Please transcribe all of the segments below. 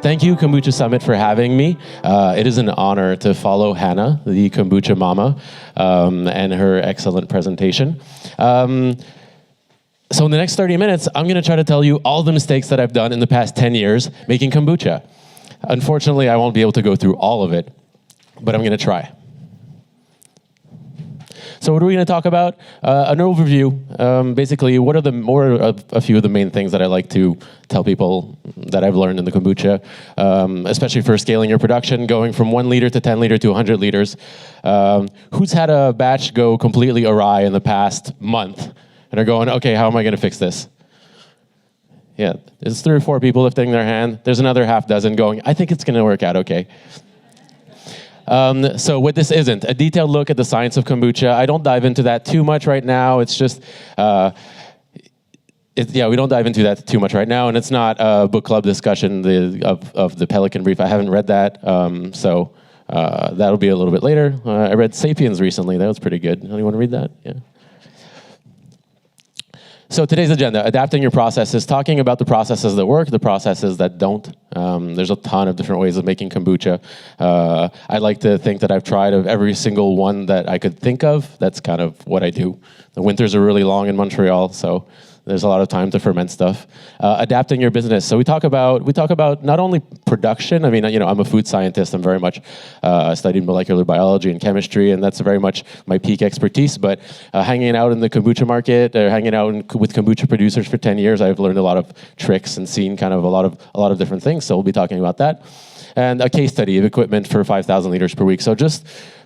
Thank you, Kombucha Summit, for having me. It is an honor to follow Hannah, the Kombucha Mama, and her excellent presentation. So in the next 30 minutes, I'm going to try to tell you all the mistakes that I've done in the past 10 years making kombucha. Unfortunately, I won't be able to go through all of it, but I'm going to try. So what are we going to talk about? An overview. Basically, what are a few of the main things that I like to tell people that I've learned in the kombucha, especially for scaling your production, going from 1 liter to 10 liter to 100 liters. Who's had a batch go completely awry in the past month and are going, okay, how am I going to fix this? Yeah, there's 3 or 4 people lifting their hand. There's another half dozen going, I think it's going to work out okay. So what this isn't, a detailed look at the science of kombucha. I don't dive into that too much right now. It's just, we don't dive into that too much right now, and it's not a book club discussion of the Pelican Brief. I haven't read that, so that'll be a little bit later. I read Sapiens recently. That was pretty good. Anyone read that? Yeah. So today's agenda, adapting your processes, talking about the processes that work, the processes that don't. There's a ton of different ways of making kombucha. I like to think that I've tried of every single one that I could think of. That's kind of what I do. The winters are really long in Montreal, so there's a lot of time to ferment stuff. Adapting your business. So we talk about not only production. I mean, I'm a food scientist. I'm very much studied molecular biology and chemistry, and that's very much my peak expertise. But hanging out in the kombucha market, or hanging out with kombucha producers for 10 years, I've learned a lot of tricks and seen kind of a lot of different things. So we'll be talking about that, and a case study of equipment for 5,000 liters per week. So just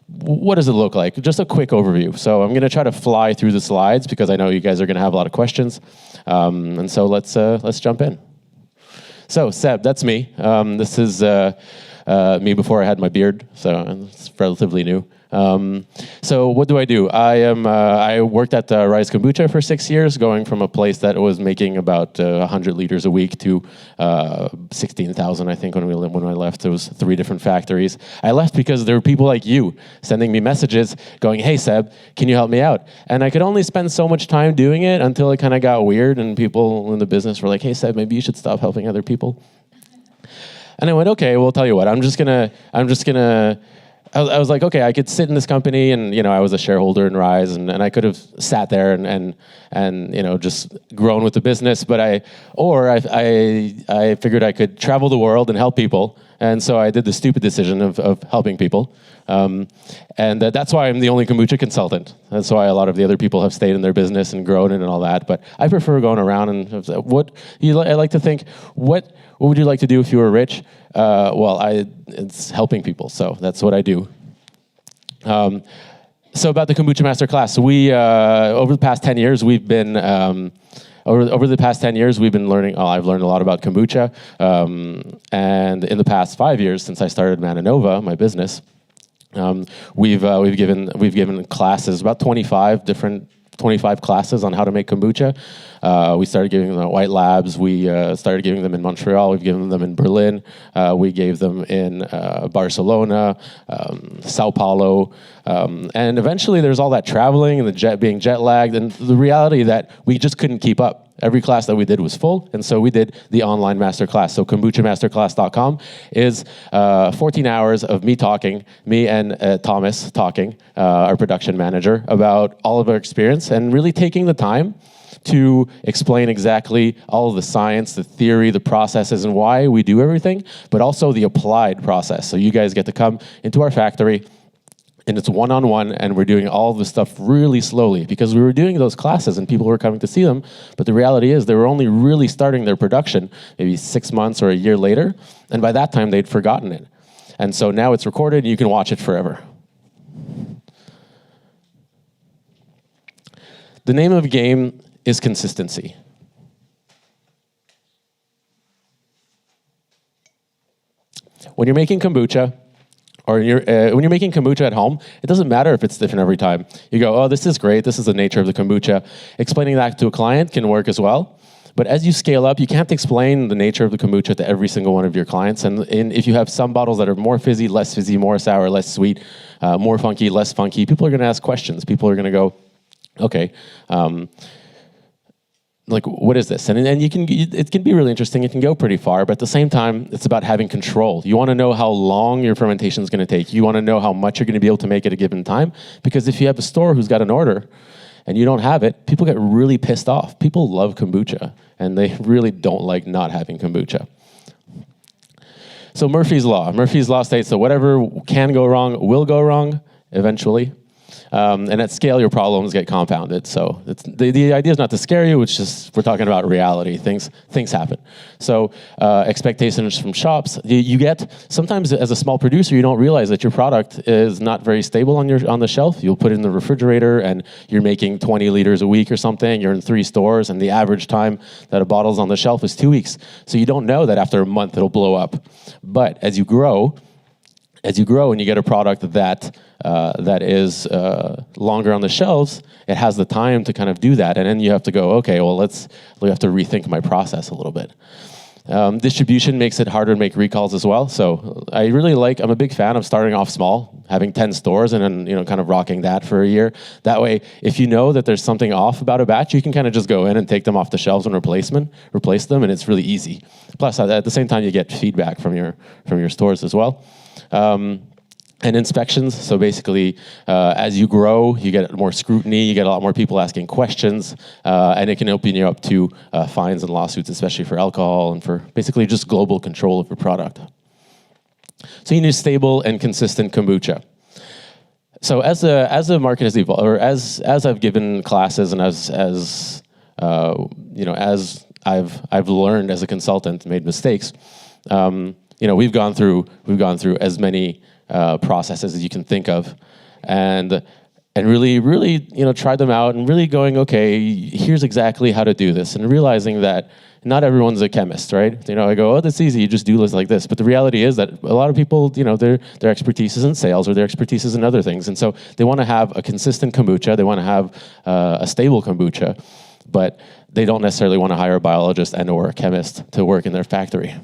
what does it look like? Just a quick overview. So I'm going to try to fly through the slides because I know you guys are going to have a lot of questions. And so let's jump in. So Seb, that's me. This is me before I had my beard, so it's relatively new. So what do? I worked at Rise Kombucha for 6 years, going from a place that was making about 100 liters a week to 16,000, I think, when I left. It was 3 different factories. I left because there were people like you sending me messages going, hey, Seb, can you help me out? And I could only spend so much time doing it until it kind of got weird, and people in the business were like, hey, Seb, maybe you should stop helping other people. And I went, okay, well, tell you what, I was like, okay, I could sit in this company, and I was a shareholder in Rise, and I could have sat there and just grown with the business. But I figured I could travel the world and help people, and so I did the stupid decision of helping people, and that's why I'm the only kombucha consultant. That's why a lot of the other people have stayed in their business and grown it and all that. But I prefer going around and I like to think, what would you like to do if you were rich? It's helping people, so that's what I do. So about the Kombucha Masterclass, over the past 10 years, we've been learning. I've learned a lot about kombucha, and in the past 5 years, since I started Mannanova, my business, we've given classes, about 25 classes on how to make kombucha. We started giving them at White Labs. We started giving them in Montreal. We've given them in Berlin. We gave them in Barcelona, Sao Paulo. And eventually there's all that traveling and being jet lagged, and the reality that we just couldn't keep up. Every class that we did was full, and so we did the online masterclass. So kombuchamasterclass.com is 14 hours of me and Thomas talking, our production manager, about all of our experience and really taking the time to explain exactly all of the science, the theory, the processes, and why we do everything, but also the applied process. So you guys get to come into our factory, and it's one-on-one, and we're doing all of this stuff really slowly because we were doing those classes and people were coming to see them, but the reality is they were only really starting their production maybe 6 months or a year later, and by that time they'd forgotten it. And so now it's recorded and you can watch it forever. The name of the game is consistency. When you're making kombucha, or when you're making kombucha at home, it doesn't matter if it's different every time. You go, oh, this is great, this is the nature of the kombucha. Explaining that to a client can work as well. But as you scale up, you can't explain the nature of the kombucha to every single one of your clients. And if you have some bottles that are more fizzy, more sour, less sweet, more funky, less funky, people are going to ask questions. People are going to go, okay, like, what is this? And it can be really interesting. It can go pretty far, but at the same time, it's about having control. You want to know how long your fermentation is going to take. You want to know how much you're going to be able to make at a given time, because if you have a store who's got an order and you don't have it, people get really pissed off. People love kombucha, and they really don't like not having kombucha. So Murphy's Law. Murphy's Law states that whatever can go wrong will go wrong eventually. And at scale, your problems get compounded. So the idea is not to scare you. It's just we're talking about reality. Things happen. So expectations from shops. You get sometimes as a small producer, you don't realize that your product is not very stable on the shelf. You'll put it in the refrigerator, and you're making 20 liters a week or something. You're in 3 stores, and the average time that a bottle's on the shelf is 2 weeks. So you don't know that after a month it'll blow up. But as you grow and you get a product that is longer on the shelves, it has the time to kind of do that. And then you have to go, okay, well, we have to rethink my process a little bit. Distribution makes it harder to make recalls as well. So I'm a big fan of starting off small, having 10 stores and then, kind of rocking that for a year. That way, if you know that there's something off about a batch, you can kind of just go in and take them off the shelves and replace them, and it's really easy. Plus, at the same time, you get feedback from your stores as well. And inspections. So basically, as you grow, you get more scrutiny, you get a lot more people asking questions, and it can open you up to fines and lawsuits, especially for alcohol and for basically just global control of your product. So you need stable and consistent kombucha. So as the market has evolved, or as I've given classes and as I've learned as a consultant, made mistakes. We've gone through as many processes as you can think of, and really tried them out, and really going, okay, here's exactly how to do this, and realizing that not everyone's a chemist, right? I go, oh, that's easy, you just do this like this. But the reality is that a lot of people, their expertise is in sales, or their expertise is in other things, and so they want to have a consistent kombucha, they want to have a stable kombucha, but they don't necessarily want to hire a biologist and or a chemist to work in their factory.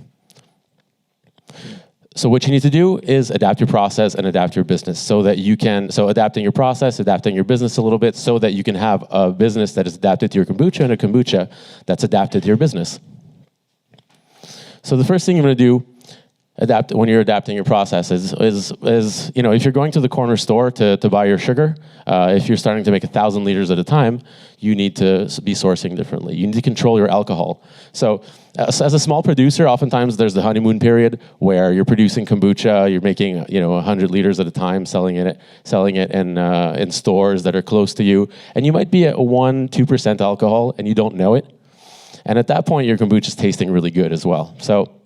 So what you need to do is adapt your process and adapt your business so adapting your process, adapting your business a little bit so that you can have a business that is adapted to your kombucha and a kombucha that's adapted to your business. So the first thing you're going to do when you're adapting your process is if you're going to the corner store to buy your sugar, if you're starting to make 1,000 liters at a time, you need to be sourcing differently. You need to control your alcohol. So as a small producer, oftentimes there's the honeymoon period where you're producing kombucha, you're making 100 liters at a time, selling it in stores that are close to you, and you might be at 1-2% alcohol and you don't know it. And at that point, your kombucha is tasting really good as well. So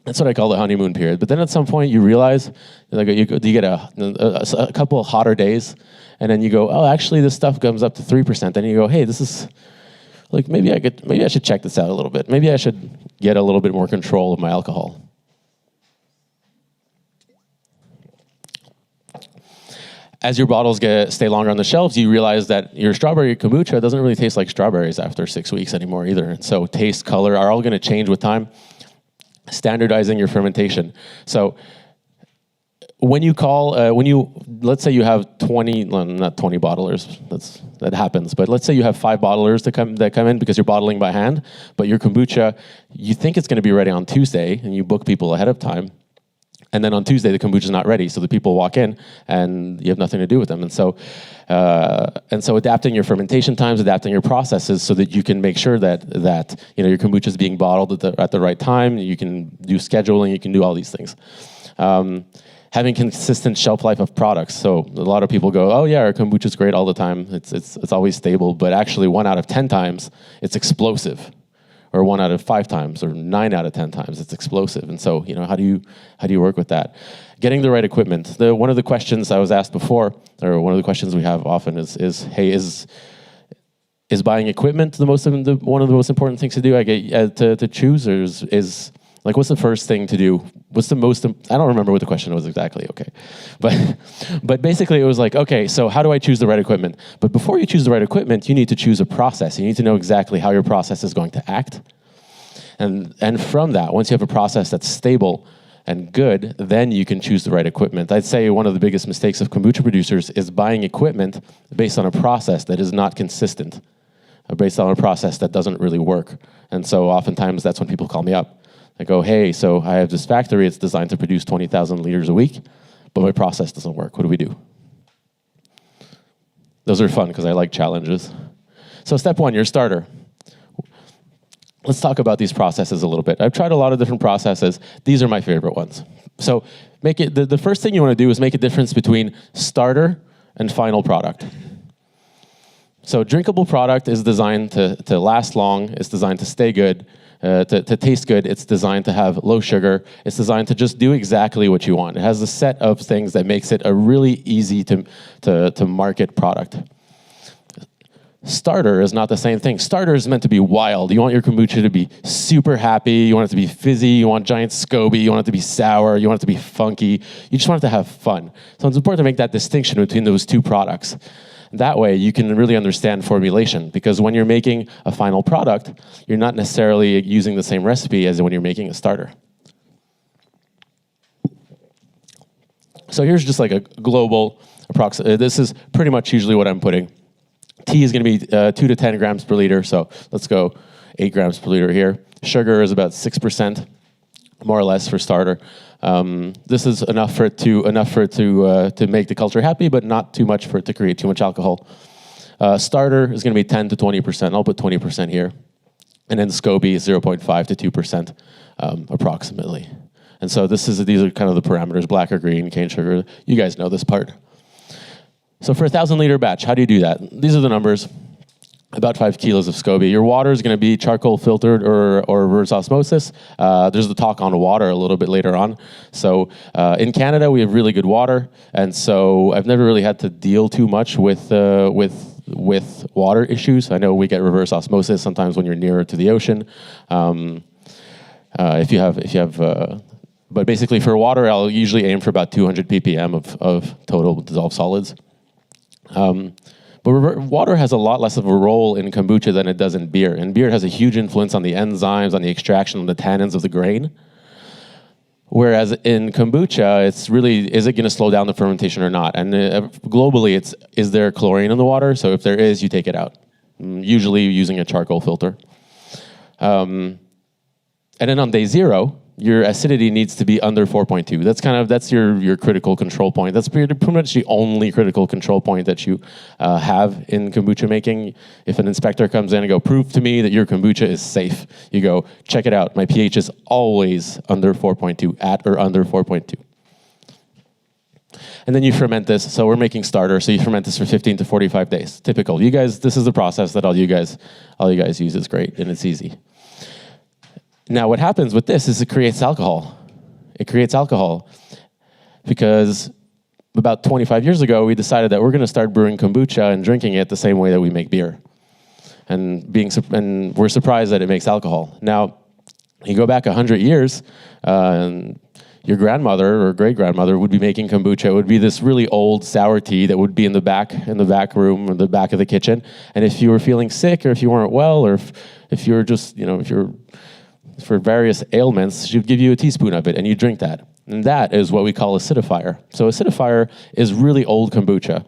that's what I call the honeymoon period. But then at some point you realize, you get a couple of hotter days, and then you go, oh, actually this stuff comes up to 3%. Then you go, hey, this is maybe I should check this out a little bit. Maybe I should get a little bit more control of my alcohol. As your bottles stay longer on the shelves, you realize that your strawberry kombucha doesn't really taste like strawberries after 6 weeks anymore either. And so taste, color are all going to change with time. Standardizing your fermentation. So let's say you have 20, not 20 bottlers, that happens, but let's say you have 5 bottlers that come in because you're bottling by hand, but your kombucha, you think it's going to be ready on Tuesday, and you book people ahead of time. And then on Tuesday, the kombucha is not ready, so the people walk in, and you have nothing to do with them. And so adapting your fermentation times, adapting your processes, so that you can make sure that your kombucha is being bottled at the right time. You can do scheduling. You can do all these things. Having consistent shelf life of products. So a lot of people go, oh yeah, our kombucha is great all the time. It's always stable, but actually 1 out of 10 times it's explosive. Or 1 out of 5 times, or 9 out of 10 times, it's explosive. And so, how do you work with that? Getting the right equipment. One of the questions I was asked before, or one of the questions we have often is buying equipment one of the most important things to do? To choose, or is what's the first thing to do? What's the most? I don't remember what the question was exactly. Okay, but basically it was okay. So how do I choose the right equipment? But before you choose the right equipment, you need to choose a process. You need to know exactly how your process is going to act, and from that, once you have a process that's stable and good, then you can choose the right equipment. I'd say one of the biggest mistakes of kombucha producers is buying equipment based on a process that is not consistent. based on a process that doesn't really work. And so oftentimes that's when people call me up. They go, hey, so I have this factory, it's designed to produce 20,000 liters a week, but my process doesn't work. What do we do? Those are fun because I like challenges. So step one, your starter. Let's talk about these processes a little bit. I've tried a lot of different processes. These are my favorite ones. So make it the first thing you want to do is make a difference between starter and final product. So drinkable product is designed to last long, it's designed to stay good, to taste good, it's designed to have low sugar, it's designed to just do exactly what you want. It has a set of things that makes it a really easy to market product. Starter is not the same thing. Starter is meant to be wild. You want your kombucha to be super happy, you want it to be fizzy, you want giant SCOBY, you want it to be sour, you want it to be funky, you just want it to have fun. So it's important to make that distinction between those two products. That way you can really understand formulation, because when you're making a final product, you're not necessarily using the same recipe as when you're making a starter. So here's just like a global approximate. This is pretty much usually what I'm putting. Tea is going to be 2 to 10 grams per liter, so let's go 8 grams per liter here. Sugar is about 6%, more or less, for starter. This is enough for it to make the culture happy, but not too much for it to create too much alcohol. Starter is going to be 10 to 20%. I'll put 20% here, and then SCOBY is 0.5 to 2%, approximately. And so these are kind of the parameters: black or green, cane sugar. You guys know this part. So for a 1,000-liter batch, how do you do that? These are the numbers. About 5 kilos of SCOBY. Your water is going to be charcoal filtered or reverse osmosis. There's the talk on water a little bit later on. So in Canada, we have really good water, and so I've never really had to deal too much with water issues. I know we get reverse osmosis sometimes when you're nearer to the ocean. But basically for water, I'll usually aim for about 200 ppm of total dissolved solids. But water has a lot less of a role in kombucha than it does in beer. And beer has a huge influence on the enzymes, on the extraction, on the tannins of the grain. Whereas in kombucha, it's really, is it going to slow down the fermentation or not? And globally, is there chlorine in the water? So if there is, you take it out, usually using a charcoal filter. And then on day 0, your acidity needs to be under 4.2. That's your critical control point. That's pretty much the only critical control point that you have in kombucha making. If an inspector comes in and go, prove to me that your kombucha is safe, you go, check it out. My pH is always under 4.2, at or under 4.2. And then you ferment this. So we're making starter, so you ferment this for 15 to 45 days. Typical. You guys, this is the process that all you guys use. It's great and it's easy. Now, what happens with this is it creates alcohol. It creates alcohol because about 25 years ago, we decided that we're going to start brewing kombucha and drinking it the same way that we make beer. And we're surprised that it makes alcohol. Now, you go back 100 years, and your grandmother or great-grandmother would be making kombucha. It would be this really old sour tea that would be in the back room or the back of the kitchen. And if you were feeling sick, or if you weren't well, or if you're just, if you're for various ailments, she'd give you a teaspoon of it, and you drink that. And that is what we call acidifier. So acidifier is really old kombucha.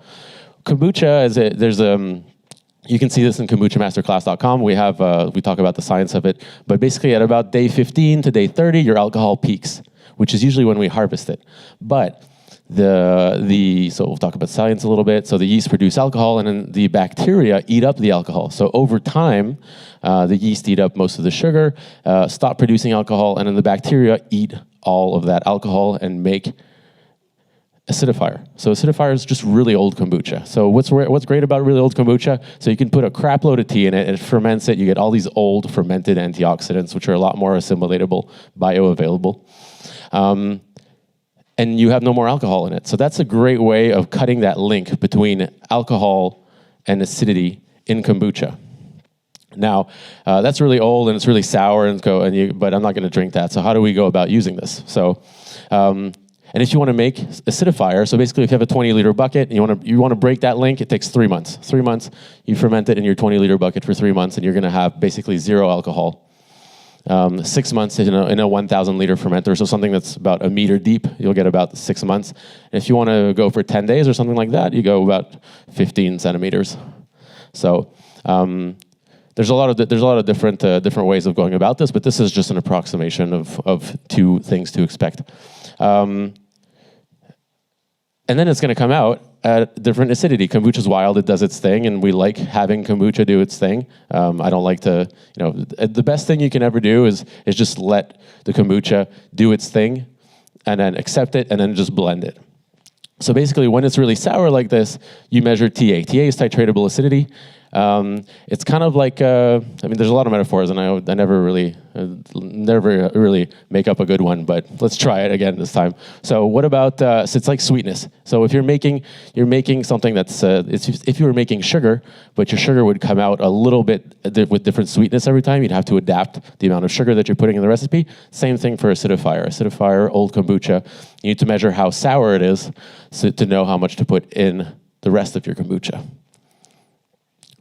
Kombucha you can see this in KombuchaMasterclass.com. We talk about the science of it. But basically, at about day 15 to day 30, your alcohol peaks, which is usually when we harvest it. But so we'll talk about science a little bit. So the yeast produce alcohol, and then the bacteria eat up the alcohol. So over time, the yeast eat up most of the sugar, stop producing alcohol, and then the bacteria eat all of that alcohol and make acidifier. So acidifier is just really old kombucha. So what's great about really old kombucha? So you can put a crap load of tea in it, and it ferments it. You get all these old fermented antioxidants, which are a lot more assimilatable, bioavailable. And you have no more alcohol in it. So that's a great way of cutting that link between alcohol and acidity in kombucha. Now, that's really old and it's really sour, but I'm not going to drink that. So how do we go about using this? So, and if you want to make acidifier, so basically if you have a 20-liter bucket and you want to break that link, it takes 3 months. 3 months, you ferment it in your 20-liter bucket for 3 months, and you're going to have basically 0 alcohol. 6 months in a 1,000-liter fermenter, so something that's about a meter deep, you'll get about 6 months. And if you want to go for 10 days or something like that, you go about 15 centimeters. So there's a lot of different ways of going about this, but this is just an approximation of two things to expect. And then it's going to come out at different acidity. Kombucha's wild, it does its thing, and we like having kombucha do its thing. I don't like to, the best thing you can ever do is just let the kombucha do its thing, and then accept it, and then just blend it. So basically, when it's really sour like this, you measure TA. TA is titratable acidity. It's kind of like, there's a lot of metaphors, and I never really make up a good one, but let's try it again this time. So what about, so it's like sweetness. So if you're making something that's, if you were making sugar, but your sugar would come out a little bit with different sweetness every time, you'd have to adapt the amount of sugar that you're putting in the recipe. Same thing for acidifier. Acidifier, old kombucha, you need to measure how sour it is to know how much to put in the rest of your kombucha.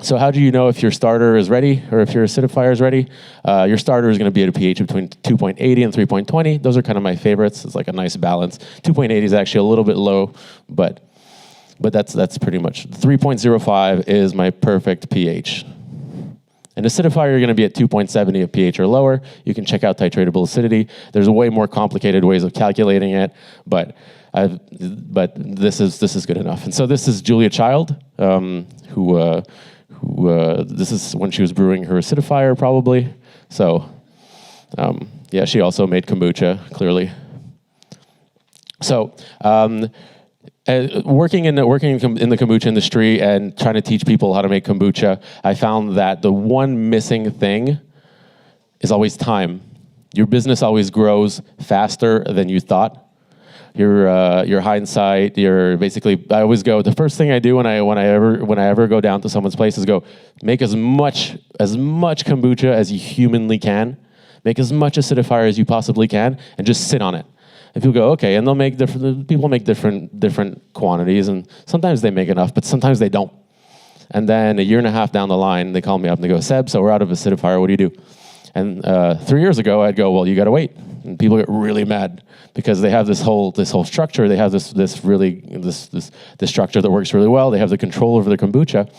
So how do you know if your starter is ready or if your acidifier is ready? Your starter is going to be at a pH between 2.80 and 3.20. Those are kind of my favorites. It's like a nice balance. 2.80 is actually a little bit low, but that's pretty much. 3.05 is my perfect pH. An acidifier, you're going to be at 2.70 of pH or lower. You can check out titratable acidity. There's way more complicated ways of calculating it, but this is good enough. And so this is Julia Child, who this is when she was brewing her acidifier, probably. So, yeah, she also made kombucha, clearly. So, working in the kombucha industry and trying to teach people how to make kombucha, I found that the one missing thing is always time. Your business always grows faster than you thought. Your hindsight, I always go, the first thing I do when I ever go down to someone's place is go, make as much kombucha as you humanly can, make as much acidifier as you possibly can, and just sit on it. And people go, okay, and people make different quantities, and sometimes they make enough, but sometimes they don't. And then a year and a half down the line, they call me up and they go, Seb, so we're out of acidifier, what do you do? And 3 years ago, I'd go, well, you got to wait. And people get really mad because they have this whole structure. They have this structure that works really well. They have the control over their kombucha,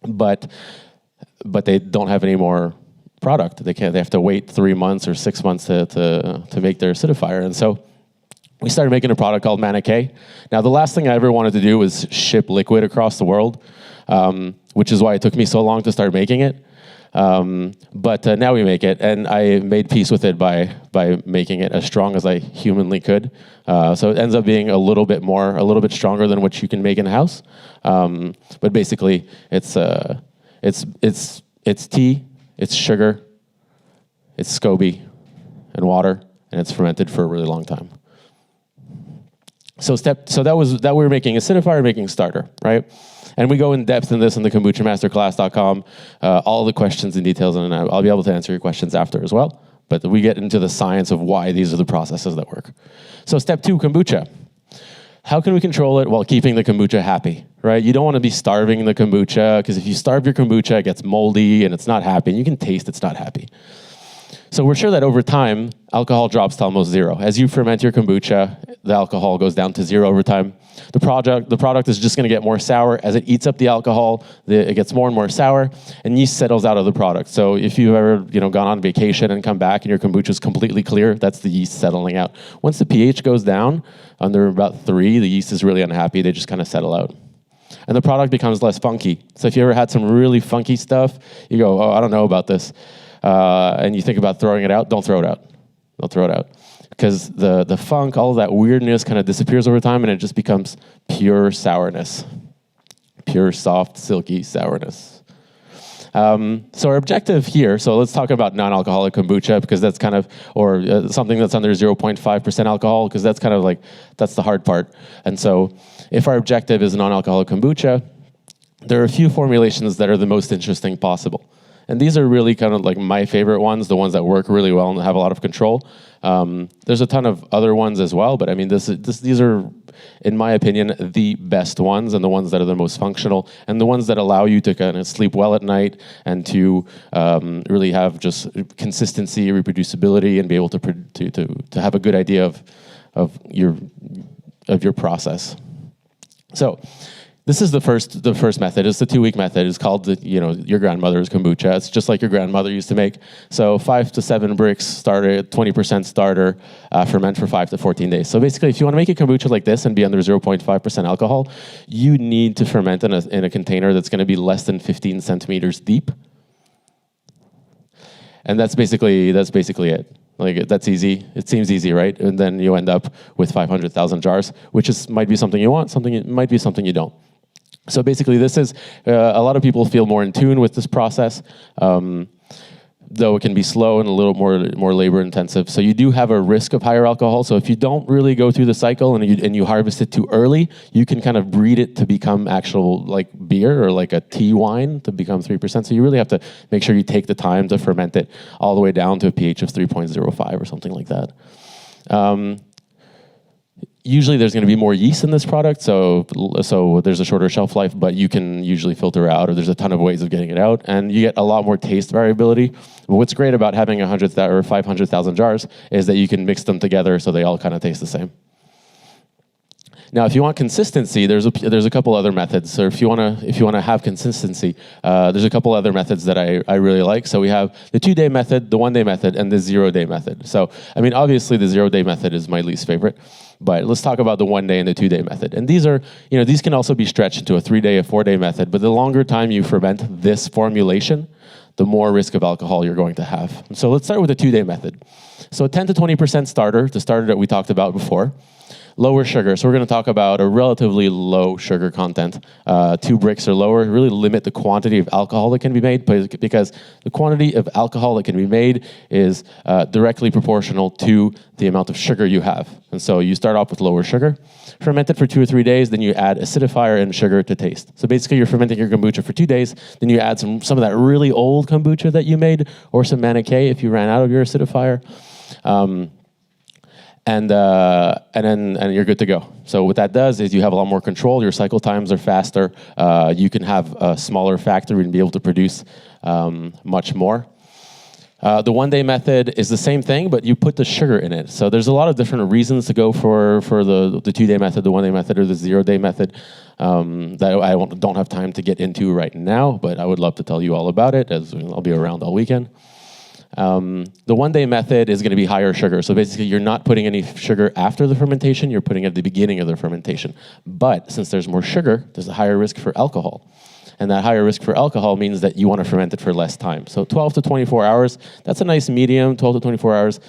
but they don't have any more product. They have to wait 3 months or 6 months to make their acidifier. And so we started making a product called Manna-K. Now, the last thing I ever wanted to do was ship liquid across the world, which is why it took me so long to start making it. But now we make it, and I made peace with it by making it as strong as I humanly could. So it ends up being a little bit stronger than what you can make in house. But basically, it's tea, it's sugar, it's SCOBY, and water, and it's fermented for a really long time. So that we were making acidifier, making starter, right? And we go in depth in this in the KombuchaMasterclass.com, all the questions and details, and I'll be able to answer your questions after as well. But we get into the science of why these are the processes that work. So step 2, kombucha. How can we control it while keeping the kombucha happy, right? You don't want to be starving the kombucha, because if you starve your kombucha, it gets moldy and it's not happy, and you can taste it's not happy. So we're sure that over time, alcohol drops to almost zero. As you ferment your kombucha, the alcohol goes down to zero over time. The product is just going to get more sour. As it eats up the alcohol, it gets more and more sour, and yeast settles out of the product. So if you've ever gone on vacation and come back and your kombucha is completely clear, that's the yeast settling out. Once the pH goes down under about 3, the yeast is really unhappy. They just kind of settle out. And the product becomes less funky. So if you ever had some really funky stuff, you go, oh, I don't know about this. And you think about throwing it out, don't throw it out. Don't throw it out. Because the funk, all of that weirdness kind of disappears over time, and it just becomes pure sourness. Pure, soft, silky sourness. So our objective here, so let's talk about non-alcoholic kombucha, because that's kind of, or something that's under 0.5% alcohol, because that's kind of like, that's the hard part. And so if our objective is non-alcoholic kombucha, there are a few formulations that are the most interesting possible. And these are really kind of like my favorite ones, the ones that work really well and have a lot of control. There's a ton of other ones as well, but I mean, these are, in my opinion, the best ones, and the ones that are the most functional, and the ones that allow you to kind of sleep well at night and to really have just consistency, reproducibility, and be able to have a good idea of your process. So This is the first method. It's the 2-week method. It's called your grandmother's kombucha. It's just like your grandmother used to make. So 5 to 7 bricks, starter, 20% starter, ferment for 5 to 14 days. So basically, if you want to make a kombucha like this and be under 0.5% alcohol, you need to ferment in a container that's going to be less than 15 centimeters deep. And that's basically it. Like, that's easy. It seems easy, right? And then you end up with 500,000 jars, which might be something you want, might be something you don't. So basically, this is, a lot of people feel more in tune with this process, though it can be slow and a little more labor intensive. So you do have a risk of higher alcohol. So if you don't really go through the cycle and you harvest it too early, you can kind of breed it to become actual like beer or like a tea wine to become 3%. So you really have to make sure you take the time to ferment it all the way down to a pH of 3.05 or something like that. Usually there's going to be more yeast in this product, so there's a shorter shelf life, but you can usually filter out, or there's a ton of ways of getting it out, and you get a lot more taste variability. But what's great about having 100,000 or 500,000 jars is that you can mix them together so they all kind of taste the same. Now, if you want consistency, there's a couple other methods. So if you want to have consistency, there's a couple other methods that I really like. So we have the 2-day method, the 1-day method, and the 0-day method. So I mean, obviously the 0-day method is my least favorite, but let's talk about the 1-day and the 2-day method. And these can also be stretched into a 3-day, a 4-day method. But the longer time you ferment this formulation, the more risk of alcohol you're going to have. And so let's start with the 2-day method. So 10 to 20% starter, the starter that we talked about before. Lower sugar. So we're going to talk about a relatively low sugar content. 2 bricks or lower really limit the quantity of alcohol that can be made, because the quantity of alcohol that can be made is directly proportional to the amount of sugar you have. And so you start off with lower sugar, ferment it for 2 or 3 days, then you add acidifier and sugar to taste. So basically you're fermenting your kombucha for 2 days, then you add some of that really old kombucha that you made, or some Manikei if you ran out of your acidifier. And you're good to go. So what that does is you have a lot more control. Your cycle times are faster. You can have a smaller factory and be able to produce much more. The 1-day method is the same thing, but you put the sugar in it. So there's a lot of different reasons to go for the 2-day method, the 1-day method, or the 0-day method that I don't have time to get into right now, but I would love to tell you all about it, as I'll be around all weekend. The 1-day method is going to be higher sugar. So basically, you're not putting any sugar after the fermentation, you're putting it at the beginning of the fermentation. But since there's more sugar, there's a higher risk for alcohol. And that higher risk for alcohol means that you want to ferment it for less time. So 12 to 24 hours, that's a nice medium, 12 to 24 hours.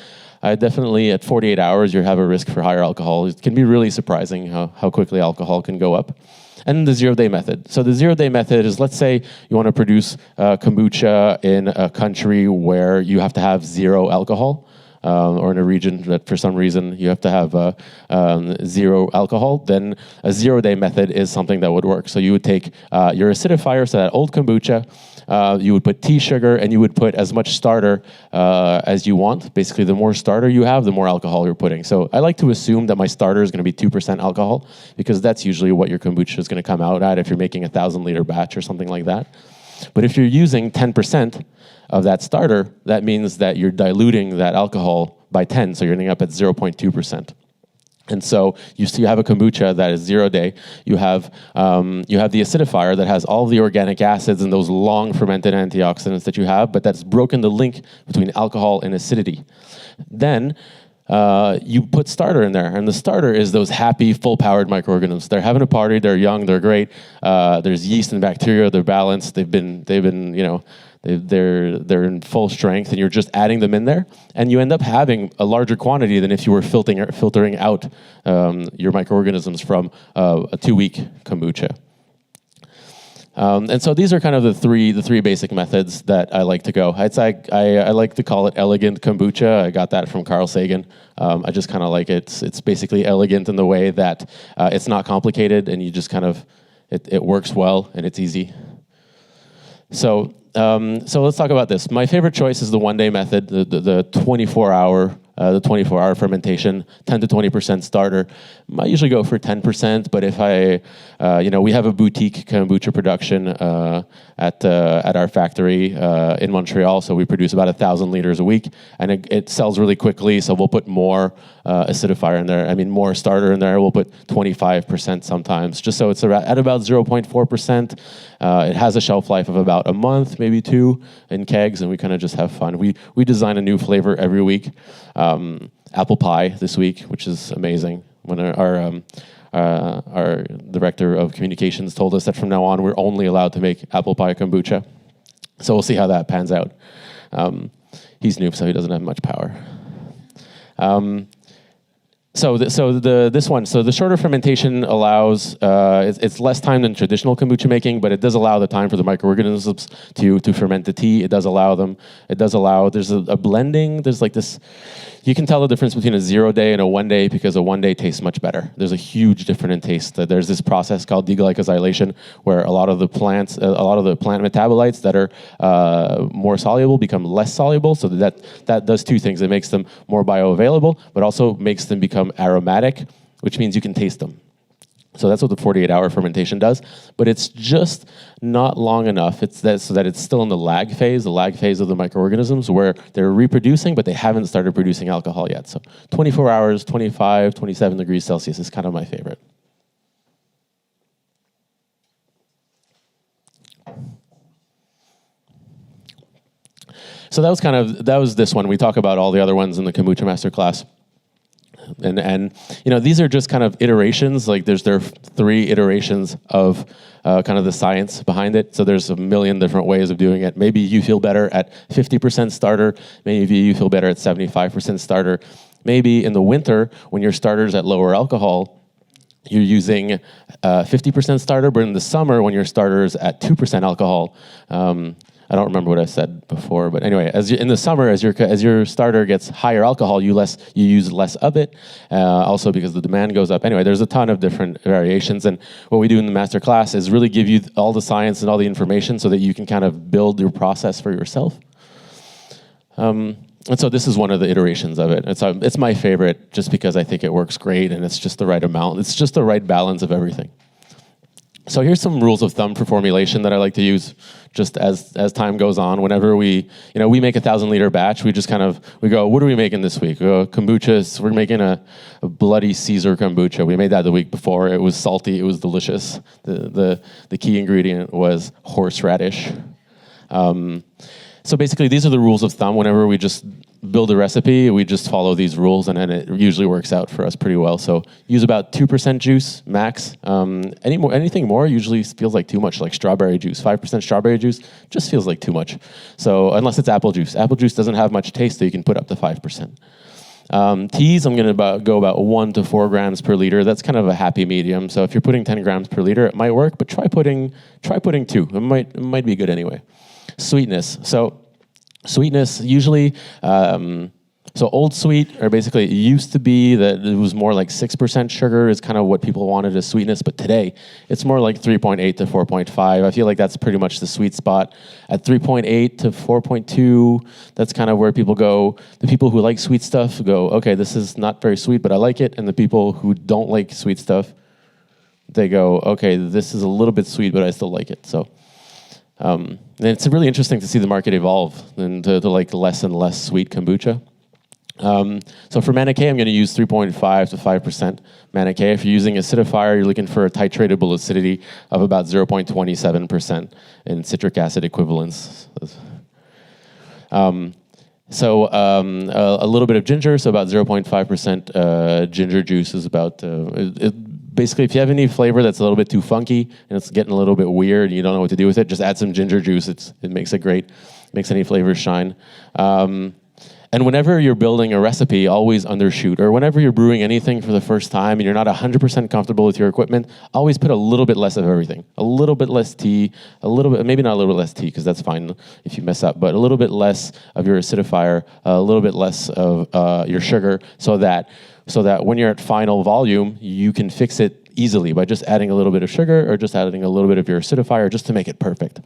Definitely at 48 hours, you have a risk for higher alcohol. It can be really surprising how quickly alcohol can go up. And the 0-day method. So the 0-day method is, let's say you want to produce kombucha in a country where you have to have 0 alcohol, or in a region that for some reason you have to have 0 alcohol, then a 0-day method is something that would work. So you would take your acidifier, so that old kombucha, you would put tea sugar, and you would put as much starter as you want. Basically, the more starter you have, the more alcohol you're putting. So I like to assume that my starter is going to be 2% alcohol, because that's usually what your kombucha is going to come out at if you're making a 1,000-liter batch or something like that. But if you're using 10% of that starter, that means that you're diluting that alcohol by 10, so you're ending up at 0.2%. And so you have a kombucha that is 0-day. You have the acidifier that has all the organic acids and those long fermented antioxidants that you have, but that's broken the link between alcohol and acidity. Then you put starter in there, and the starter is those happy, full-powered microorganisms. They're having a party. They're young. They're great. There's yeast and bacteria. They're balanced. They're in full strength, and you're just adding them in there, and you end up having a larger quantity than if you were filtering out your microorganisms from a 2-week kombucha. And so these are kind of the three basic methods that I like to go. I like to call it elegant kombucha. I got that from Carl Sagan. I just kind of like it. It's basically elegant in the way that it's not complicated, and you just kind of it works well and it's easy. So let's talk about this. My favorite choice is the 1-day method, the 24-hour the 24-hour fermentation, 10 to 20% starter. I usually go for 10%, but if we have a boutique kombucha production at our factory in Montreal, so we produce about 1,000 liters a week, and it sells really quickly, so we'll put more acidifier in there, more starter in there. We'll put 25% sometimes, just so it's at about 0.4%. It has a shelf life of about a month, maybe 2 in kegs, and we kind of just have fun. We design a new flavor every week. Apple pie this week, which is amazing. When our director of communications told us that from now on we're only allowed to make apple pie kombucha. So we'll see how that pans out. He's new, so he doesn't have much power. So the shorter fermentation allows, it's less time than traditional kombucha making, but it does allow the time for the microorganisms to ferment the tea. It does allow, there's a blending, there's like this, you can tell the difference between a 0 day and a 1 day because a 1 day tastes much better. There's a huge difference in taste. There's this process called deglycosylation where a lot of the plant metabolites that are more soluble become less soluble. So that does two things. It makes them more bioavailable, but also makes them become aromatic, which means you can taste them. So that's what the 48-hour fermentation does, but it's just not long enough. So that it's still in the lag phase of the microorganisms where they're reproducing, but they haven't started producing alcohol yet. So 24 hours, 25, 27 degrees Celsius is kind of my favorite. So that was this one. We talk about all the other ones in the Kombucha Masterclass. And these are just kind of iterations. Like there are 3 iterations of kind of the science behind it. So there's a million different ways of doing it. Maybe you feel better at 50% starter. Maybe you feel better at 75% starter. Maybe in the winter, when your starter's at lower alcohol, you're using 50% starter. But in the summer, when your starter's at 2% alcohol, I don't remember what I said before, but anyway, in the summer, as your starter gets higher alcohol, you use less of it. Also because the demand goes up. Anyway, there's a ton of different variations, and what we do in the master class is really give you all the science and all the information so that you can kind of build your process for yourself. And so this is one of the iterations of it. It's my favorite just because I think it works great and it's just the right amount. It's just the right balance of everything. So here's some rules of thumb for formulation that I like to use just as time goes on. Whenever we make a 1,000-liter batch, we go, what are we making this week? Kombucha, we're making a Bloody Caesar kombucha. We made that the week before. It was salty, it was delicious. The key ingredient was horseradish. So basically, these are the rules of thumb. Whenever we just build a recipe, we just follow these rules, and then it usually works out for us pretty well. So use about 2% juice max. Anything more usually feels like too much, like strawberry juice. 5% strawberry juice just feels like too much. So unless it's apple juice. Apple juice doesn't have much taste, so you can put up to 5%. Teas, I'm going to go about 1 to 4 grams per liter. That's kind of a happy medium. So if you're putting 10 grams per liter, it might work, but try putting 2. It might be good anyway. Sweetness. So sweetness usually, so old sweet, or basically it used to be that it was more like 6% sugar is kind of what people wanted as sweetness, but today it's more like 3.8 to 4.5. I feel like that's pretty much the sweet spot. At 3.8 to 4.2, that's kind of where people go. The people who like sweet stuff go, okay, this is not very sweet, but I like it. And the people who don't like sweet stuff, they go, okay, this is a little bit sweet, but I still like it. So. And it's really interesting to see the market evolve into like less and less sweet kombucha. So for Manuka, I'm going to use 3.5 to 5% Manuka. If you're using acidifier, you're looking for a titratable acidity of about 0.27% in citric acid equivalents. A little bit of ginger, so about 0.5% ginger juice is about... Basically, if you have any flavor that's a little bit too funky and it's getting a little bit weird and you don't know what to do with it, just add some ginger juice. It makes it great, makes any flavors shine. And whenever you're building a recipe, always undershoot. Or whenever you're brewing anything for the first time and you're not 100% comfortable with your equipment, always put a little bit less of everything. A little bit less tea, maybe not a little bit less tea, because that's fine if you mess up, but a little bit less of your acidifier, a little bit less of your sugar, so that when you're at final volume, you can fix it easily by just adding a little bit of sugar or just adding a little bit of your acidifier just to make it perfect.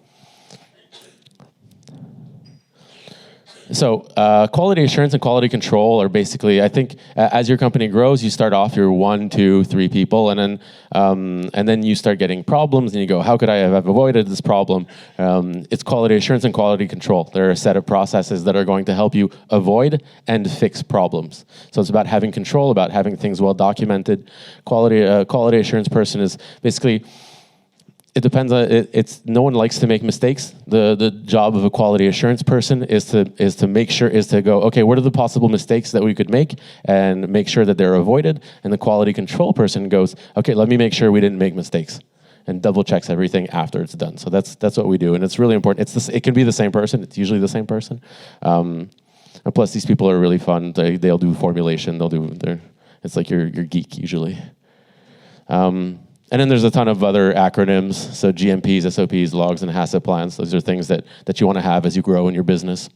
Quality assurance and quality control are basically, I think, as your company grows, you start off, you're 1, 2, 3 people, and then you start getting problems, and you go, how could I have avoided this problem? It's quality assurance and quality control. There are a set of processes that are going to help you avoid and fix problems. So it's about having control, about having things well documented. Quality assurance person is basically, it depends on it's no one likes to make mistakes. The job of a quality assurance person is to go, okay, what are the possible mistakes that we could make, and make sure that they're avoided. And the quality control person goes, okay, let me make sure we didn't make mistakes, and double checks everything after it's done. So that's what we do, and it's really important. It can be the same person. It's usually the same person. And plus, these people are really fun. They'll do formulation. It's like your geek usually. And then there's a ton of other acronyms, so GMPs, SOPs, logs, and HACCP plans. Those are things that you want to have as you grow in your business.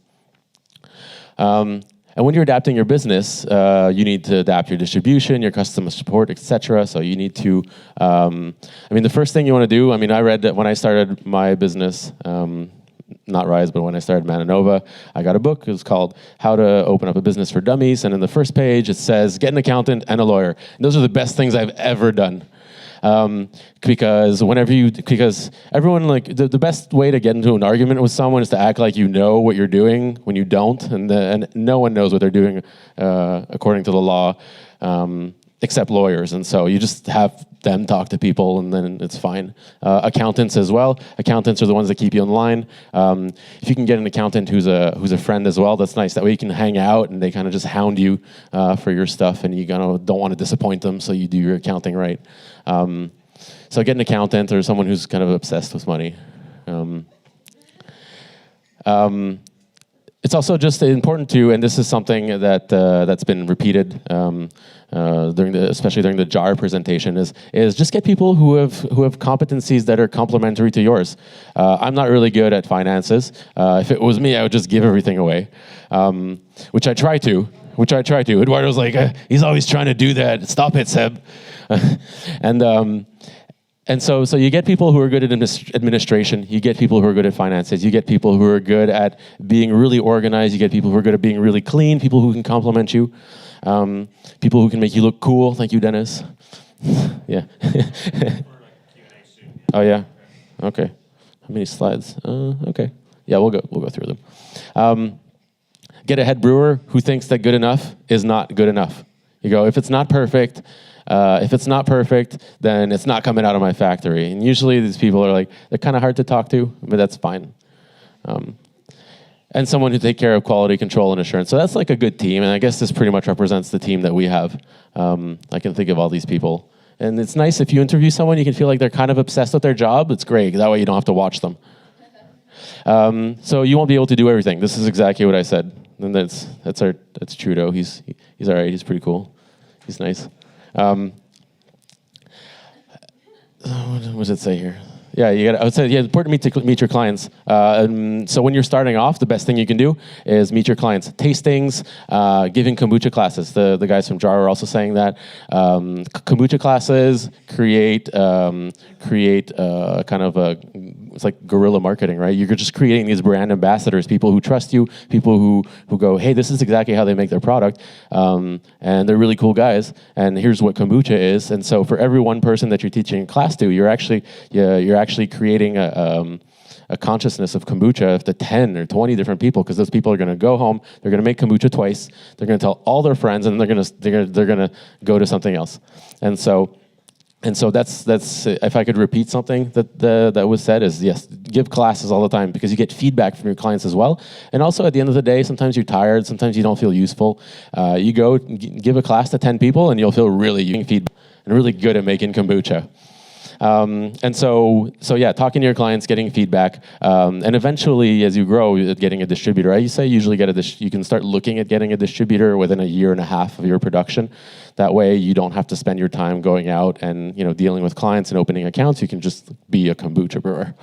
And when you're adapting your business, you need to adapt your distribution, your customer support, etc. So you need to, the first thing you want to do, I read that when I started my business, not Rise, but when I started Mannanova, I got a book. It was called How to Open Up a Business for Dummies. And in the first page, it says, get an accountant and a lawyer. And those are the best things I've ever done. Because everyone, like, the best way to get into an argument with someone is to act like you know what you're doing when you don't, and no one knows what they're doing according to the law, except lawyers. And so you just have them talk to people, and then it's fine. Accountants as well. Accountants are the ones that keep you in line. If you can get an accountant who's a friend as well, that's nice. That way you can hang out, and they kind of just hound you for your stuff, and you don't want to disappoint them, so you do your accounting right. So get an accountant or someone who's kind of obsessed with money. It's also just important to, and this is something that's been repeated especially during the JAR presentation, is just get people who have competencies that are complementary to yours. I'm not really good at finances. If it was me, I would just give everything away, which I try to. Eduardo's like, he's always trying to do that. Stop it, Seb. And so you get people who are good at administration, you get people who are good at finances, you get people who are good at being really organized, you get people who are good at being really clean, people who can compliment you, people who can make you look cool. Thank you, Dennis. Yeah. Oh, yeah? Okay. How many slides? Okay. Yeah, we'll go through them. Get a head brewer who thinks that good enough is not good enough. You go, if it's not perfect, then it's not coming out of my factory. And usually these people are they're kind of hard to talk to, but that's fine. And someone who take care of quality control and assurance. So that's like a good team, and I guess this pretty much represents the team that we have. I can think of all these people. And it's nice if you interview someone, you can feel like they're kind of obsessed with their job. It's great. That way you don't have to watch them. So you won't be able to do everything. This is exactly what I said. And that's Trudeau. He's all right. He's pretty cool. He's nice. What does it say here? Yeah, I would say, it's important to meet your clients. So when you're starting off, the best thing you can do is meet your clients. Tastings, giving kombucha classes. The guys from JAR are also saying that. Kombucha classes create kind of it's like guerrilla marketing, right? You're just creating these brand ambassadors, people who trust you, people who go, hey, this is exactly how they make their product, and they're really cool guys, and here's what kombucha is. And so for every one person that you're teaching a class to, you're actually creating a consciousness of kombucha to 10 or 20 different people, because those people are going to go home, they're going to make kombucha twice, they're going to tell all their friends, and they're going to go to something else. And so that's if I could repeat something that was said, is yes, give classes all the time, because you get feedback from your clients as well. And also at the end of the day, sometimes you're tired, sometimes you don't feel useful. You go give a class to 10 people, and you'll feel really feedback and really good at making kombucha. And so yeah, talking to your clients, getting feedback, and eventually, as you grow, getting a distributor. I say usually you can start looking at getting a distributor within a year and a half of your production. That way, you don't have to spend your time going out and dealing with clients and opening accounts. You can just be a kombucha brewer.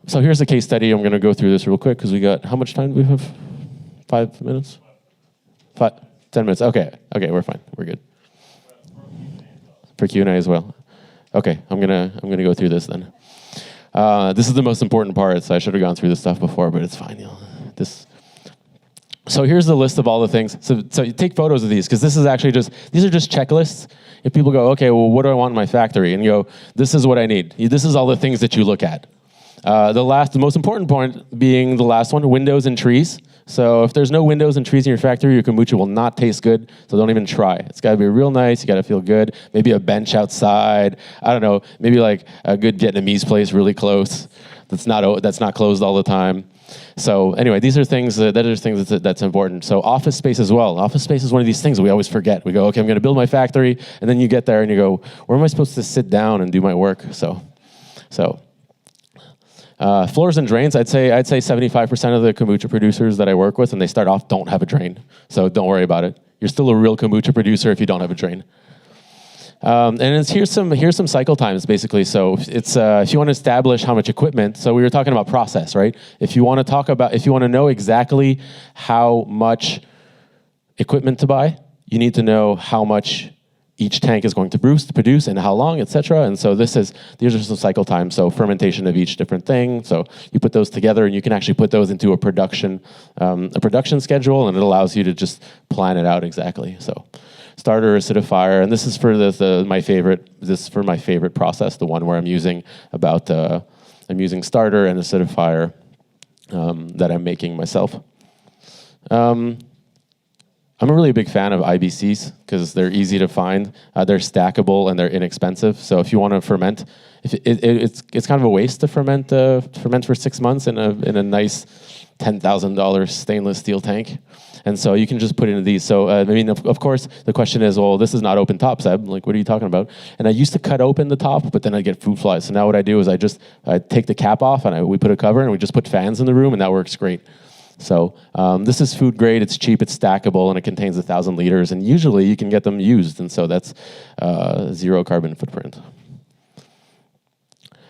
So here's a case study. I'm going to go through this real quick because we got, how much time do we have? 5 minutes? 10 minutes. Okay, we're fine. We're good. For Q&A as well. Okay, I'm gonna go through this then. This is the most important part, so I should have gone through this stuff before, but it's fine. So here's the list of all the things. So you take photos of these, because this is actually these are just checklists. If people go, okay, well, what do I want in my factory? And you go, this is what I need. This is all the things that you look at. The most important point being the last one, windows and trees. So if there's no windows and trees in your factory, your kombucha will not taste good, so don't even try. It's gotta be real nice, you gotta feel good. Maybe a bench outside, I don't know, maybe like a good Vietnamese place really close that's not closed all the time. So anyway, these are things that's important. So office space as well. Office space is one of these things that we always forget. We go, okay, I'm gonna build my factory, and then you get there and you go, where am I supposed to sit down and do my work? Floors and drains, I'd say 75% of the kombucha producers that I work with, and they start off, don't have a drain. So don't worry about it. You're still a real kombucha producer if you don't have a drain. Here's some cycle times basically. So it's if you want to establish how much equipment. So we were talking about process, right? If you want to know exactly how much equipment to buy, you need to know how much each tank is going to produce and how long, etc. And so these are some cycle times. So fermentation of each different thing. So you put those together, and you can actually put those into a production schedule, and it allows you to just plan it out exactly. So starter, acidifier, and this is for my favorite process, the one where I'm using starter and acidifier that I'm making myself. I'm a really big fan of IBCs because they're easy to find, they're stackable, and they're inexpensive. So if you want to ferment, it's kind of a waste to ferment for 6 months in a nice $10,000 stainless steel tank. And so you can just put it into these. So, of course, the question is, well, this is not open top, Seb. Like, what are you talking about? And I used to cut open the top, but then I get fruit flies. So now what I do is I take the cap off, and we put a cover, and we just put fans in the room, and that works great. So this is food grade, it's cheap, it's stackable, and it contains 1,000 liters, and usually you can get them used, and so that's zero carbon footprint.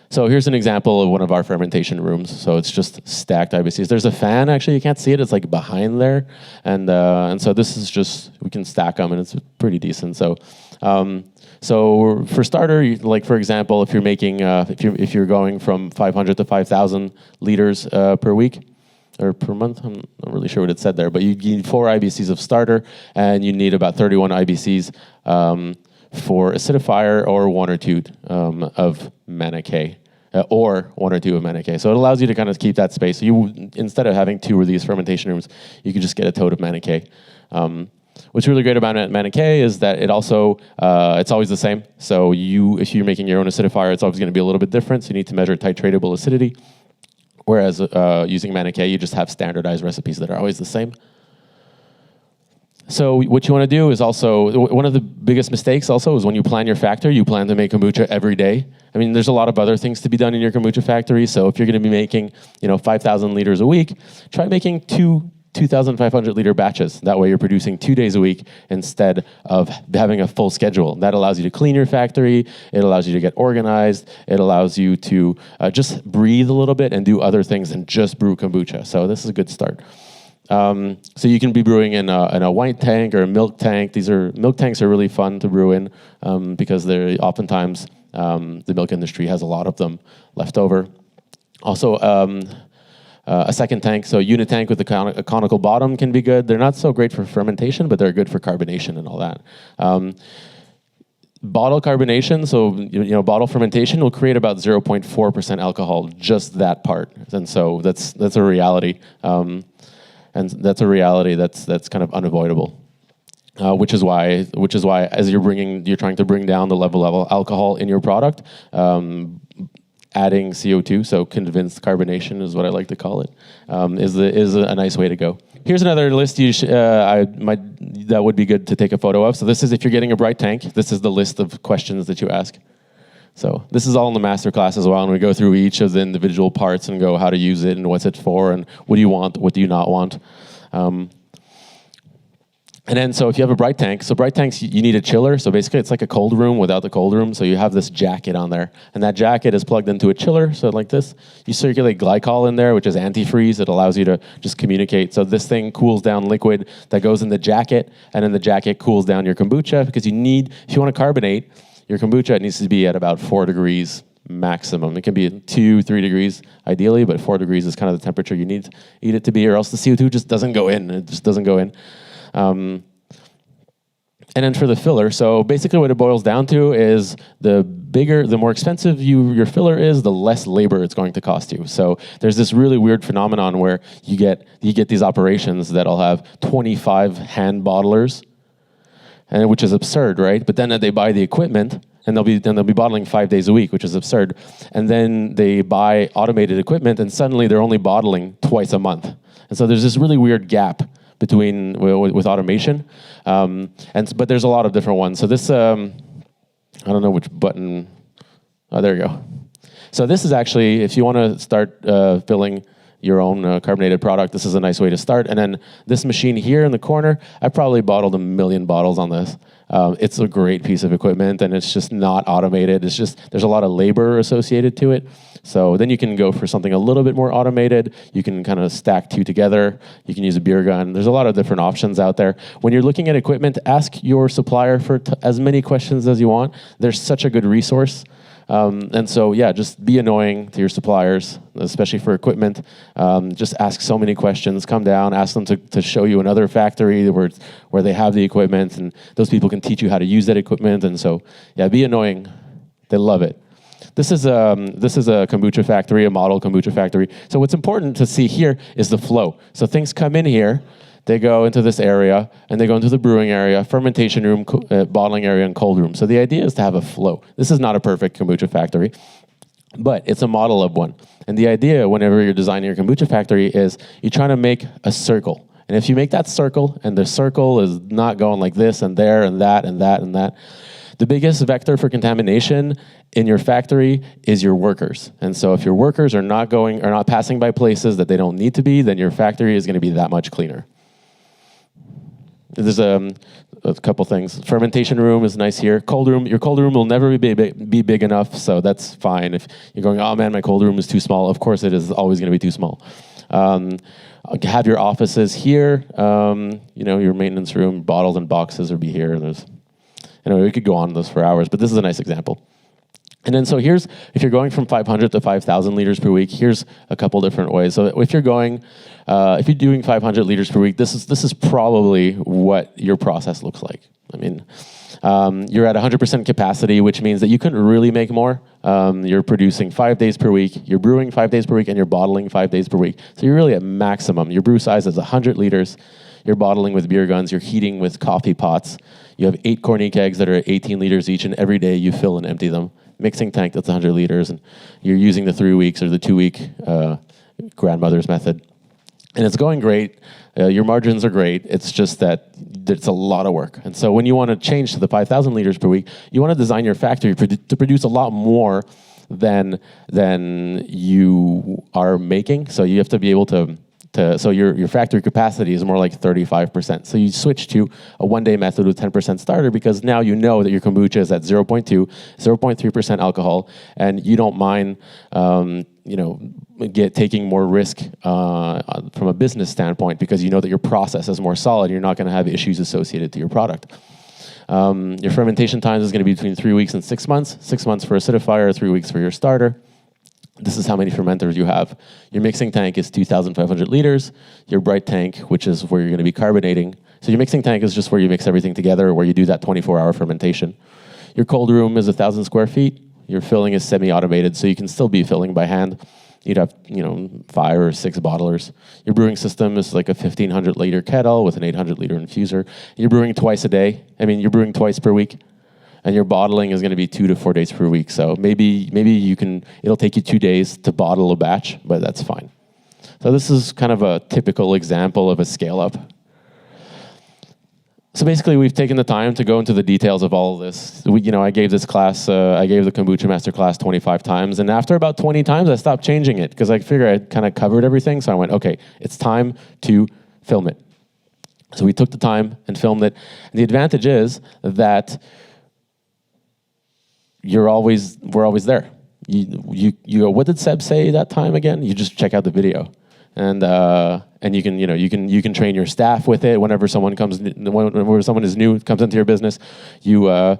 So here's an example of one of our fermentation rooms. So it's just stacked IBCs. There's a fan, actually, you can't see it, it's like behind there, and so this is just, we can stack them, and it's pretty decent. So for starter, like for example, if you're making, if you're going from 500 to 5,000 liters per week, or per month, I'm not really sure what it said there, but you need 4 IBCs of starter, and you need about 31 IBCs for acidifier, or 1 or 2 of Manuka, or 1 or 2 of Manuka. So it allows you to kind of keep that space. So instead of having 2 of these fermentation rooms, you can just get a tote of Manuka. What's really great about Manuka is that it also, it's always the same. So if you're making your own acidifier, it's always going to be a little bit different. So you need to measure titratable acidity. Whereas using Manuka, you just have standardized recipes that are always the same. So what you want to do is also, one of the biggest mistakes also is when you plan your factory, you plan to make kombucha every day. I mean, there's a lot of other things to be done in your kombucha factory. So if you're going to be making 5,000 liters a week, try making 2,500 liter batches. That way you're producing 2 days a week instead of having a full schedule. That allows you to clean your factory. It allows you to get organized. It allows you to just breathe a little bit and do other things than just brew kombucha. So this is a good start. So you can be brewing in a white tank or a milk tank. Milk tanks are really fun to brew in because they're oftentimes the milk industry has a lot of them left over. Also, a second tank, so a unit tank with a conical bottom can be good. They're not so great for fermentation, but they're good for carbonation and all that. Bottle carbonation, so bottle fermentation will create about 0.4% alcohol, just that part, and so that's a reality, and that's a reality that's kind of unavoidable. Which is why as you're trying to bring down the level of alcohol in your product. Adding CO2, so convinced carbonation is what I like to call it, is a nice way to go. Here's another list that would be good to take a photo of. So this is if you're getting a bright tank. This is the list of questions that you ask. So this is all in the masterclass as well, and we go through each of the individual parts and go how to use it and what's it for and what do you want, what do you not want. And then, so if you have a bright tank, so bright tanks, you need a chiller. So basically, it's like a cold room without the cold room. So you have this jacket on there. And that jacket is plugged into a chiller. So like this, you circulate glycol in there, which is antifreeze. It allows you to just communicate. So this thing cools down liquid that goes in the jacket. And then the jacket cools down your kombucha. Because if you want to carbonate your kombucha, it needs to be at about 4 degrees maximum. It can be 2-3 degrees ideally, but 4 degrees is kind of the temperature you need it to be, or else the CO2 just doesn't go in. It just doesn't go in. And then for the filler, so basically what it boils down to is the more expensive your filler is, the less labor it's going to cost you. So there's this really weird phenomenon where you get these operations that'll have 25 hand bottlers, and which is absurd, right? But then they buy the equipment, and they'll be bottling 5 days a week, which is absurd. And then they buy automated equipment, and suddenly they're only bottling twice a month. And so there's this really weird gap with automation, but there's a lot of different ones. So this, I don't know which button. Oh, there you go. So this is actually, if you want to start filling your own carbonated product, this is a nice way to start. And then this machine here in the corner, I probably bottled 1 million bottles on this. It's a great piece of equipment, and it's just not automated. It's just, there's a lot of labor associated to it. So then you can go for something a little bit more automated. You can kind of stack two together. You can use a beer gun. There's a lot of different options out there. When you're looking at equipment, ask your supplier for as many questions as you want. There's such a good resource. And so, yeah, just be annoying to your suppliers, especially for equipment. Just ask so many questions. Come down, ask them to show you another factory where they have the equipment, and those people can teach you how to use that equipment. And so, yeah, be annoying. They love it. This is a kombucha factory, a model kombucha factory. So what's important to see here is the flow. So things come in here. They go into this area, and they go into the brewing area, fermentation room, bottling area, and cold room. So the idea is to have a flow. This is not a perfect kombucha factory, but it's a model of one. And the idea, whenever you're designing your kombucha factory, is you're trying to make a circle. And if you make that circle, and the circle is not going like this and there and that and that and that, the biggest vector for contamination in your factory is your workers. And so if your workers are not passing by places that they don't need to be, then your factory is going to be that much cleaner. There's a couple things. Fermentation room is nice here. Cold room, your cold room will never be big enough, so that's fine. If you're going, oh man, my cold room is too small, of course it is always going to be too small. Have your offices here. Your maintenance room, bottles and boxes will be here. We could go on this for hours, but this is a nice example. And then so if you're going from 500 to 5,000 liters per week, here's a couple different ways. So if you're doing 500 liters per week, this is probably what your process looks like. I mean, you're at 100% capacity, which means that you couldn't really make more. You're producing 5 days per week, you're brewing 5 days per week, and you're bottling 5 days per week. So you're really at maximum. Your brew size is 100 liters. You're bottling with beer guns, you're heating with coffee pots. You have 8 corny kegs that are at 18 liters each, and every day you fill and empty them. Mixing tank, that's 100 liters, and you're using the 3 weeks or the 2 week grandmother's method. And it's going great. Your margins are great. It's just that it's a lot of work. And so when you want to change to the 5,000 liters per week, you want to design your factory to produce a lot more than you are making. So you have to be able to so your factory capacity is more like 35%. So you switch to a one-day method with 10% starter because now you know that your kombucha is at 0.2, 0.3% alcohol, and you don't mind taking more risk from a business standpoint because you know that your process is more solid. You're not going to have issues associated to your product. Your fermentation time is going to be between 3 weeks and 6 months. 6 months for acidifier, 3 weeks for your starter. This is how many fermenters you have. Your mixing tank is 2,500 liters. Your bright tank, which is where you're going to be carbonating. So your mixing tank is just where you mix everything together, where you do that 24-hour fermentation. Your cold room is 1,000 square feet. Your filling is semi-automated, so you can still be filling by hand. You'd have 5 or 6 bottlers. Your brewing system is like a 1,500 liter kettle with an 800 liter infuser. You're brewing twice a day. You're brewing twice per week. And your bottling is going to be 2 to 4 days per week. So maybe it'll take you 2 days to bottle a batch, but that's fine. So this is kind of a typical example of a scale-up. So basically, we've taken the time to go into the details of all of this. I gave this class, I gave the Kombucha Masterclass 25 times, and after about 20 times, I stopped changing it because I figured I'd kind of covered everything. So I went, okay, it's time to film it. So we took the time and filmed it. And the advantage is that we're always there. You go, what did Seb say that time again? You just check out the video. And and you can train your staff with it. Whenever someone is new comes into your business, you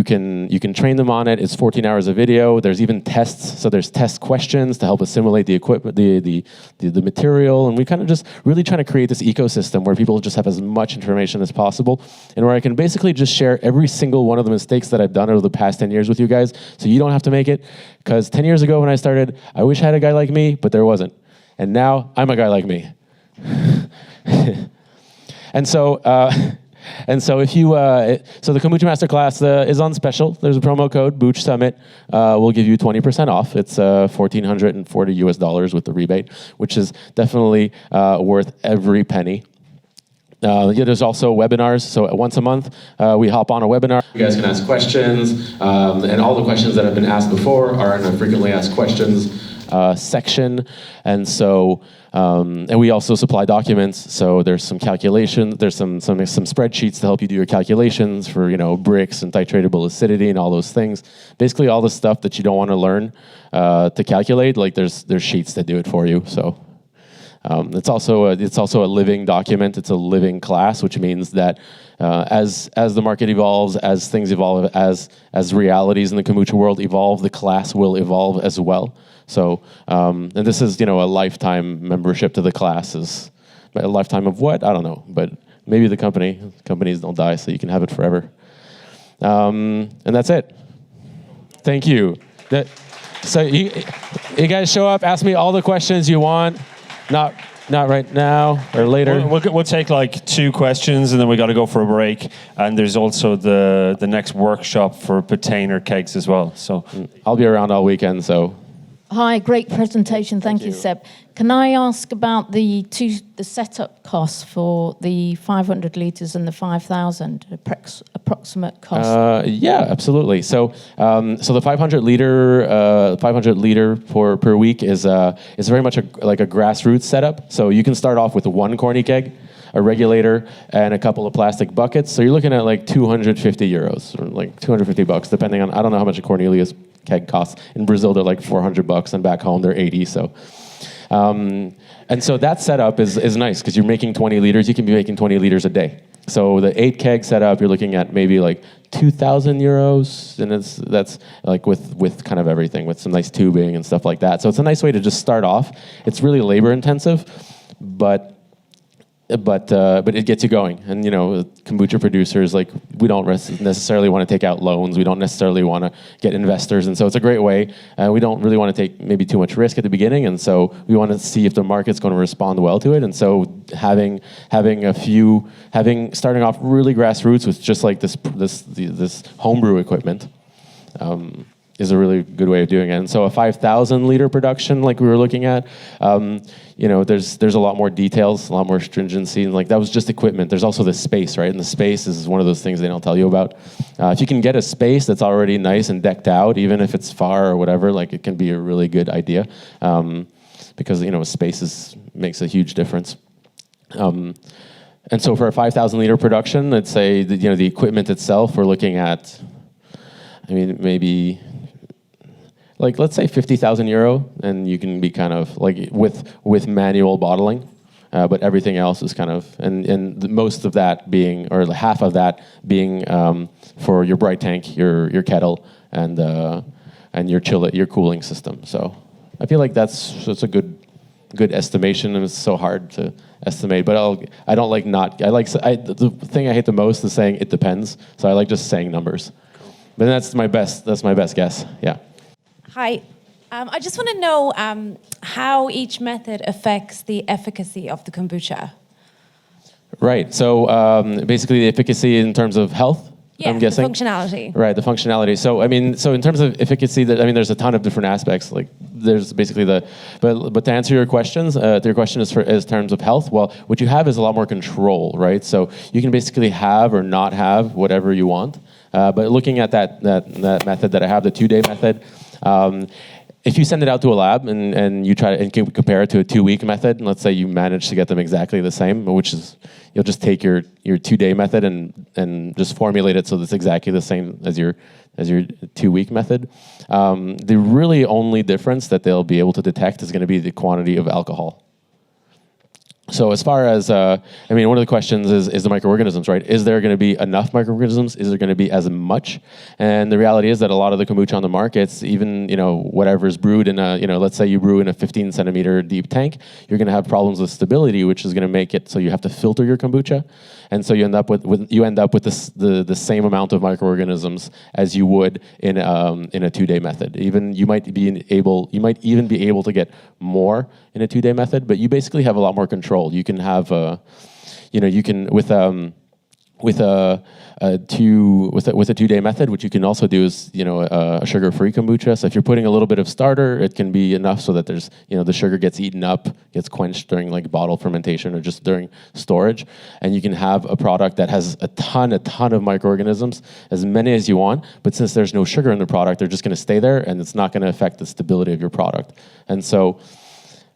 can train them on it. It's 14 hours of video. There's even tests, so there's test questions to help assimilate the equipment, the material, and we kind of just really trying to create this ecosystem where people just have as much information as possible, and where I can basically just share every single one of the mistakes that I've done over the past 10 years with you guys, so you don't have to make it. Because 10 years ago when I started, I wish I had a guy like me, but there wasn't. And now I'm a guy like me. And so if you so the Kombucha Masterclass is on special. There's a promo code Booch Summit. We'll give you 20% off. It's $1,440 with the rebate, which is definitely worth every penny. There's also webinars. So once a month, we hop on a webinar. You guys can ask questions, and all the questions that have been asked before are in a frequently asked questions section. And so, and we also supply documents. So there's some calculation. There's some spreadsheets to help you do your calculations for bricks and titratable acidity and all those things. Basically, all the stuff that you don't want to learn to calculate. Like there's sheets that do it for you. So. It's also a living document. It's a living class, which means that as the market evolves, as things evolve, as realities in the kombucha world evolve, the class will evolve as well. So, and this is a lifetime membership to the class. Is a lifetime of what? I don't know, but maybe the companies don't die, so you can have it forever. And that's it. Thank you. So you guys show up, ask me all the questions you want. Not right now or later. We'll take like 2 questions and then we got to go for a break. And there's also the next workshop for container kegs as well. So I'll be around all weekend. So. Hi, great presentation. Thank you, Seb. Can I ask about the setup costs for the 500 liters and the 5,000 approximate cost? Yeah, absolutely. So the 500 liter per week is very much like a grassroots setup. So you can start off with 1 corny keg, a regulator, and a couple of plastic buckets. So you're looking at like 250 euros or like $250, depending on, I don't know how much a Cornelius keg costs. In Brazil, they're like $400, and back home they're 80. So, and so that setup is nice because you're making 20 liters. You can be making 20 liters a day. So the 8 keg setup, you're looking at maybe like 2,000 euros, and that's like with kind of everything, with some nice tubing and stuff like that. So it's a nice way to just start off. It's really labor intensive, but it gets you going. And kombucha producers, like, we don't necessarily want to take out loans. We don't necessarily want to get investors, and so it's a great way. We don't really want to take maybe too much risk at the beginning, and so we want to see if the market's going to respond well to it. And so starting off really grassroots with just like this homebrew equipment. Is a really good way of doing it. And so a 5,000 liter production, like we were looking at, there's a lot more details, a lot more stringency, and like that was just equipment. There's also the space, right? And the space is one of those things they don't tell you about. If you can get a space that's already nice and decked out, even if it's far or whatever, like it can be a really good idea, because space makes a huge difference. And so for a 5,000 liter production, let's say the equipment itself, we're looking at, maybe. Like, let's say 50,000 euro, and you can be kind of like with manual bottling, but everything else is kind of, and most of that being, or half of that being for your bright tank, your kettle, and your your cooling system. So I feel like that's a good estimation, and it's so hard to estimate. But the thing I hate the most is saying it depends. So I like just saying numbers. But that's my best guess. Yeah. Hi. I just want to know how each method affects the efficacy of the kombucha. Right. So basically the efficacy in terms of health, I'm guessing. The functionality. Right, the functionality. So so in terms of efficacy, there's a ton of different aspects. Like there's basically but to answer your questions, your question is in terms of health. Well, what you have is a lot more control, right? So you can basically have or not have whatever you want. But looking at that method that I have, the 2-day method, if you send it out to a lab and you try and compare it to a 2-week method, and let's say you manage to get them exactly the same, which is you'll just take your 2-day method and just formulate it so that's exactly the same as your 2-week method. The really only difference that they'll be able to detect is going to be the quantity of alcohol. So as far as, I mean, one of the questions is the microorganisms, right? Is there going to be enough microorganisms? Is there going to be as much? And the reality is that a lot of the kombucha on the markets, even, whatever's brewed in a, let's say you brew in a 15 centimeter deep tank, you're going to have problems with stability, which is going to make it so you have to filter your kombucha. And so you end up with the same amount of microorganisms as you would in a 2-day method. Even you might even be able to get more in a 2-day method, but you basically have a lot more control. You can have with a 2-day method, what you can also do is a sugar-free kombucha. So if you're putting a little bit of starter, it can be enough so that there's the sugar gets eaten up, gets quenched during like bottle fermentation or just during storage, and you can have a product that has a ton of microorganisms, as many as you want. But since there's no sugar in the product, they're just going to stay there, and it's not going to affect the stability of your product. And so,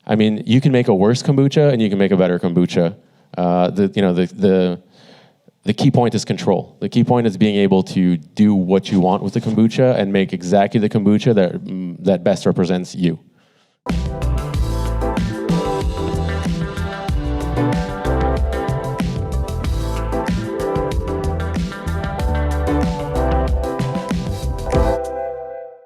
I mean, you can make a worse kombucha and you can make a better kombucha. The key point is control. The key point is being able to do what you want with the kombucha and make exactly the kombucha that best represents you.